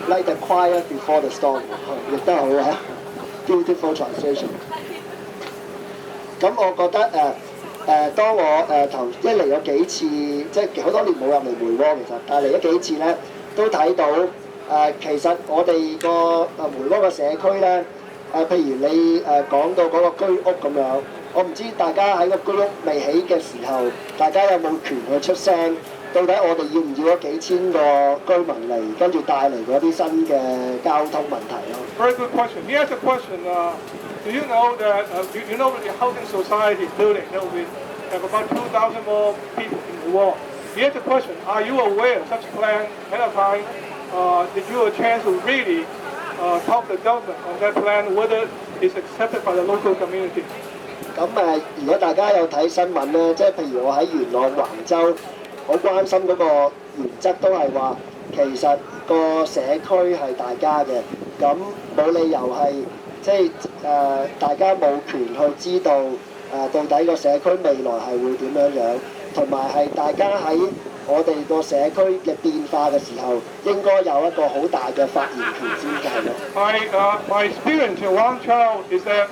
like the quiet before the storm， 亦都好啊 ，beautiful translation。咁我覺得當我嚟咗幾次，即係好多年冇入嚟梅窩其實，但係嚟咗幾次咧，都睇到其實我哋個梅窩嘅社區咧，譬如你講到嗰個居屋咁樣，我唔知大家喺個居屋未起嘅時候，大家有冇權去出聲？到底我哋要唔要嗰幾千個居民嚟，跟住帶嚟嗰啲新嘅交通問題咯 ？Very good question. Here's a question. Do you know that you know the housing society building that will have about 2,000 more people in the wall? Here's the question. Are you aware of such a plan ahead of time? Did you have a chance to really talk to the government on that plan, whether it's accepted by the local community? 咁如果大家有睇新聞咧，即係譬如我喺元朗橫洲，好關心嗰個原則都係話，其實個社區係大家嘅，咁冇理由係即係大家冇權去知道到底個社區未來係會點樣樣，同埋係大家喺我哋個社區嘅變化嘅時候，應該有一個好大嘅發言權先係咯。My experience in Wangzhou is that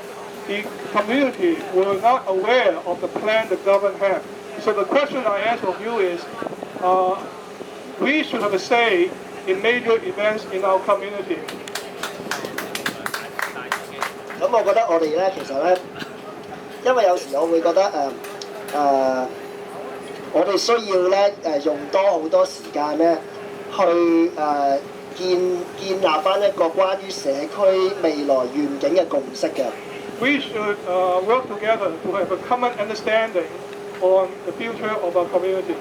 the community were not aware of the plan the government had. So the question I ask of you is, we should have a say in major events in our community. 咁我覺得我哋咧，其實咧，因為有時我會覺得我哋需要咧用好多時間咧去建立翻一個關於社區未來願景嘅共識嘅。We should work together to have a common understanding on the future of our community.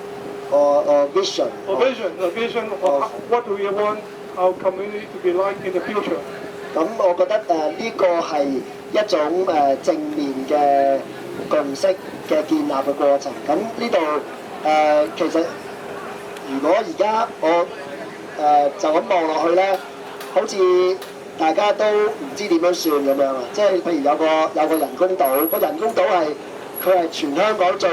Or vision. A vision of what do we want our community to be like in the future. 咁我覺得呢個係一種正面嘅共識嘅建立嘅過程。咁呢度其實如果而家我就咁望落去咧，好似大家都唔知點樣算咁樣啊！即係譬如有個人工島，個人工島佢係全香港最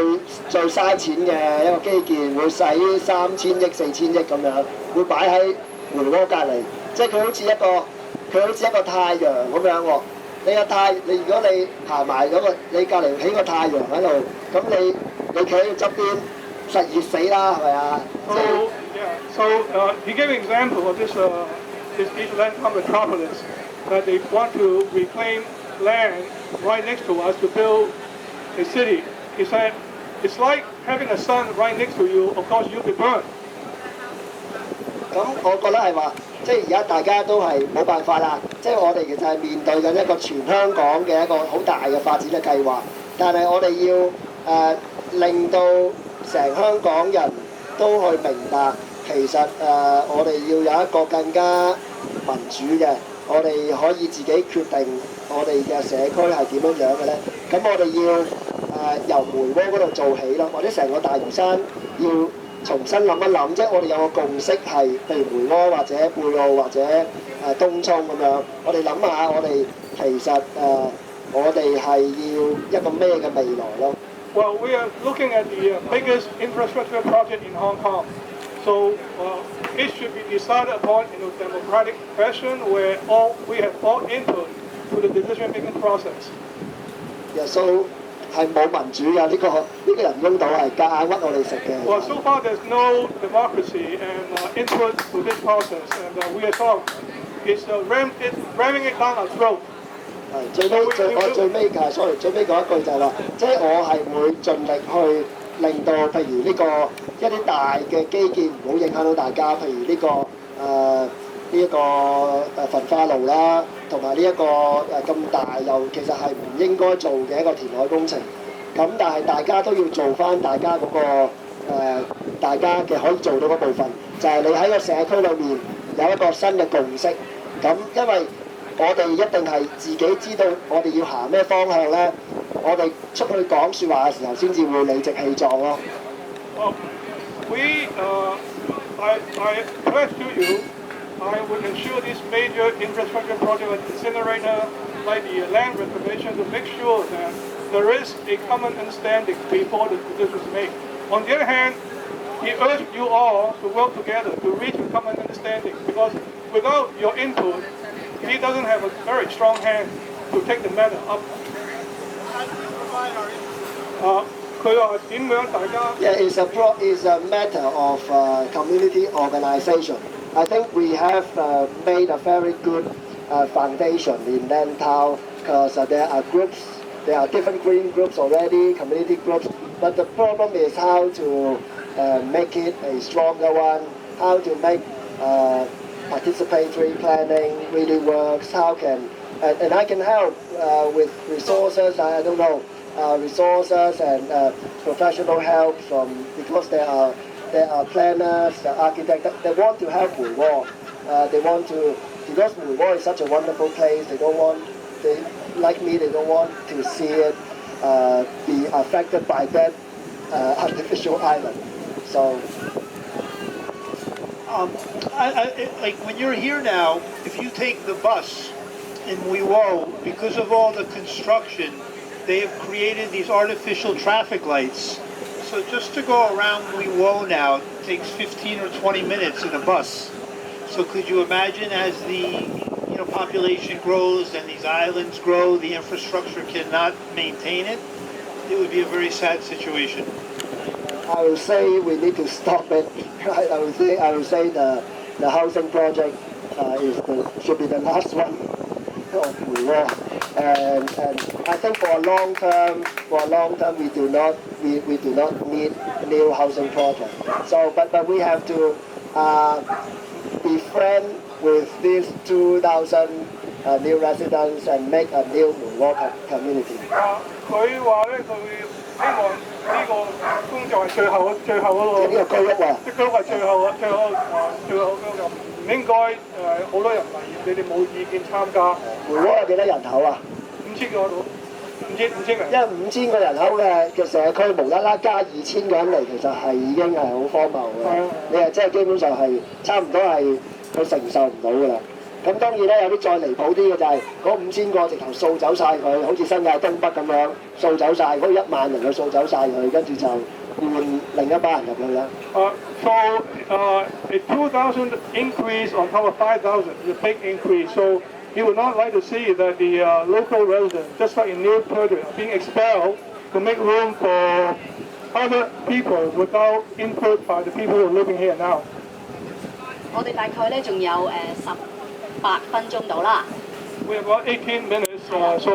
嘥錢嘅一個基建，會使3000億、4000億咁樣，會擺喺梅窩隔離，即係佢好似一個太陽咁樣喎。你如果你行埋嗰個，你隔離起個太陽喺度，咁你企喺側邊，實熱死啦，係咪啊？So he gave an example of this Eastland metropolis that they want to reclaim land right next to us to build a city. He said, it's like having a sun right next to you. Of course, you'll be burned. 咁我覺得係話，即係而家大家都係冇辦法啦。即係我哋其實係面對緊一個全香港嘅一個好大嘅發展嘅計劃，但係我哋要令到成香港人都去明白，其實我哋要有一個更加民主嘅，我哋可以自己決定我哋嘅社區係點樣樣嘅咧。咁我哋要由梅窩嗰度做起咯，或者成個大嶼山要重新諗一諗，即係我哋有個共識係，譬如梅窩或者貝澳或者東涌咁樣，我哋諗下我哋其實我哋係要一個咩嘅未來咯。Well, we are looking at the biggest infrastructure project in Hong Kong. So it should be decided upon in a democratic fashion where we have all input to the decision-making process. Yeah, so 係冇民主㗎，呢個人工島係夾硬屈我哋食嘅。Well, so far there's no democracy and input to this process, and we are sort of ramming it down our throat. 最尾講一句就係話，即係我係會盡力去令到譬如呢個一啲大嘅基建唔好影響到大家，譬如呢個焚化爐啦，同埋呢一個咁大又其實係唔應該做嘅一個填海工程。咁但係大家都要做翻大家嗰個大家嘅可以做到嗰部分，就係你喺個社區裏面有一個新嘅共識。咁因為我哋一定係自己知道我哋要行咩方向咧，我哋出去講説話嘅時候先至會理直氣壯咯。I pledge to you, I will ensure this major infrastructure project like incinerator, like the land reservation, to make sure that there is a common understanding before the decision is made. On the other hand, he urged you all to work together to reach a common understanding because without your input, he doesn't have a very strong hand to take the matter up. 佢話點樣大家 Yeah, it's a matter of community organization. I think we have made a very good foundation in Lantau because there are groups, there are different green groups already, community groups, but the problem is how to make it a stronger one, how to make participatory planning really works, how can, and I can help with resources, I don't know, resources and professional help from, because there are planners, architects, they want to help Mui Wo. They want to, because Mui Wo is such a wonderful place, they don't want, like me, they don't want to see it be affected by that artificial island. So, like when you're here now, if you take the bus in Mui Wo, because of all the construction, they have created these artificial traffic lights. So just to go around Mui Wo now takes 15 or 20 minutes in a bus. So could you imagine as the population grows and these islands grow, the infrastructure cannot maintain it? It would be a very sad situation. I will say we need to stop it. I will say the housing project should be the last one of Mui Wo. And I think for a long term, we do not need new housing project. So, but we have to be friend with these 2,000 new residents and make a new Mui Wo community. 佢話咧，佢希望呢個工作係最後嗰個。呢個居屋啊！即居屋係最後就唔應該好多人嚟，你哋冇意見參加。Mui Wo有幾多人口啊？5000個度，5000人。因為5000個人口嘅社區，無啦啦加2000個人嚟，其實係已經係好荒謬嘅。你係即係基本上係差唔多係佢承受唔到㗎啦。咁當然咧，有啲再離譜啲嘅就係嗰5000個直頭掃走晒佢，好似新界東北咁樣掃走晒，嗰1萬人去掃走晒佢，跟住就換另一班人入去啦。So a 2,000 increase on top of 5,000 is a big increase. So you would not like to see that the local residents, just like in New Purdue, are being expelled to make room for other people without input by the people who are living here now. 我哋大概咧仲有18分鐘到啦。We have about 18 minutes, so